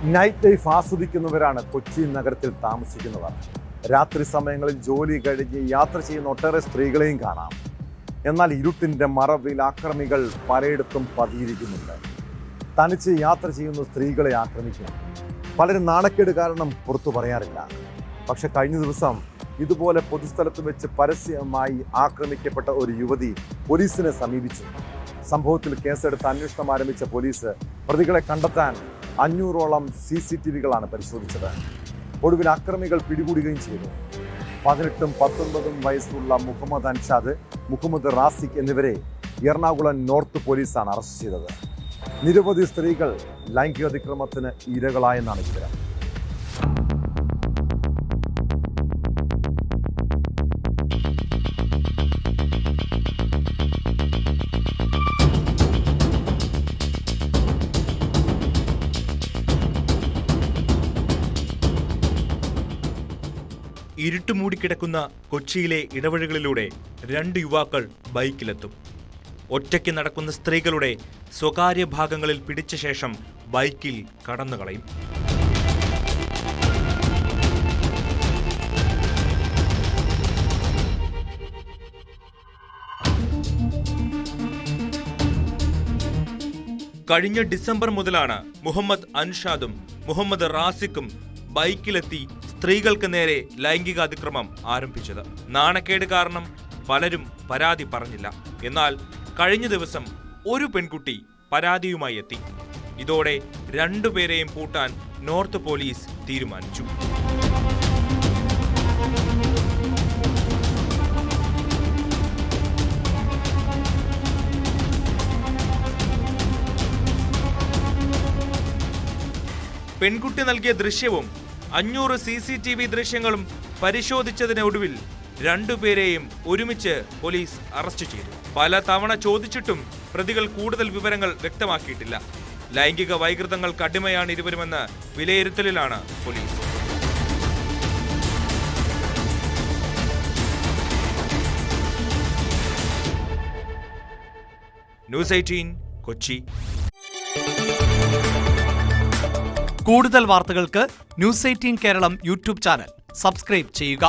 Night life ആസ്വദിക്കുന്നവരാണ് Kochi നഗരത്തിൽ താമസിക്കുന്നവർ. രാത്രി സമയങ്ങളിൽ ജോലി കഴിഞ്ഞ് യാത്ര ചെയ്യുന്ന ഒട്ടേറെ സ്ത്രീകളെയും കാണാം. എന്നാൽ ഇരുട്ടിൻ്റെ മറവിൽ ആക്രമികൾ പലയിടത്തും പതിയിരിക്കുന്നുണ്ട്. തനിച്ച് യാത്ര ചെയ്യുന്ന സ്ത്രീകളെ ആക്രമിക്കും. പലരും നാണക്കേട് കാരണം പുറത്തു പറയാറില്ല. പക്ഷെ കഴിഞ്ഞ ദിവസം ഇതുപോലെ പൊതുസ്ഥലത്ത് വെച്ച് പരസ്യമായി ആക്രമിക്കപ്പെട്ട ഒരു യുവതി പോലീസിനെ സമീപിച്ചു. സംഭവത്തിൽ കേസെടുത്ത് അന്വേഷണം ആരംഭിച്ച പോലീസ് പ്രതികളെ കണ്ടെത്താൻ 500ഓളം CCTVകളാണ് പരിശോധിച്ചത്. ഒടുവിൽ അക്രമികൾ പിടികൂടുകയും ചെയ്തു. 18ഉം 19ഉം വയസ്സുള്ള മുഹമ്മദ് അൻഷാദ്, മുഹമ്മദ് റാസിഖ് എന്നിവരെ എറണാകുളം നോർത്ത് പോലീസാണ് അറസ്റ്റ് ചെയ്തത്. നിരവധി സ്ത്രീകൾ ലൈംഗിക അതിക്രമത്തിന് ഇരകളായെന്നാണ് വിവരം. ഇരുട്ടുമൂടിക്കിടക്കുന്ന കൊച്ചിയിലെ ഇടവഴികളിലൂടെ 2 യുവാക്കൾ ബൈക്കിലെത്തും. ഒറ്റയ്ക്ക് നടക്കുന്ന സ്ത്രീകളുടെ സ്വകാര്യ ഭാഗങ്ങളിൽ പിടിച്ച ശേഷം ബൈക്കിൽ കടന്നുകളയും. കഴിഞ്ഞ ഡിസംബർ മുതലാണ് മുഹമ്മദ് അൻഷാദും മുഹമ്മദ് റാസിഖും ബൈക്കിലെത്തി സ്ത്രീകൾക്ക് നേരെ ലൈംഗിക അതിക്രമം ആരംഭിച്ചത്. നാണക്കേട് കാരണം പലരും പരാതി പറഞ്ഞില്ല. എന്നാൽ കഴിഞ്ഞ ദിവസം ഒരു പെൺകുട്ടി പരാതിയുമായി എത്തി. ഇതോടെ 2 പേരെയും പൂട്ടാൻ നോർത്ത് പോലീസ് തീരുമാനിച്ചു. പെൺകുട്ടി നൽകിയ ദൃശ്യവും 500 CCTV ദൃശ്യങ്ങളും പരിശോധിച്ചതിനൊടുവിൽ 2 പേരെയും ഒരുമിച്ച് പോലീസ് അറസ്റ്റ് ചെയ്തു. പല തവണ ചോദിച്ചിട്ടും പ്രതികൾ കൂടുതൽ വിവരങ്ങൾ വ്യക്തമാക്കിയിട്ടില്ല. ലൈംഗിക വൈകൃതങ്ങൾക്ക് അടിമയാണ് ഇരുവരുമെന്ന് വിലയിരുത്തലിലാണ് പോലീസ്. ന്യൂസ് 18 കൊച്ചി. കൂടുതൽ വാർത്തകൾക്ക് news 18 Keralam YouTube channel subscribe ചെയ്യുക.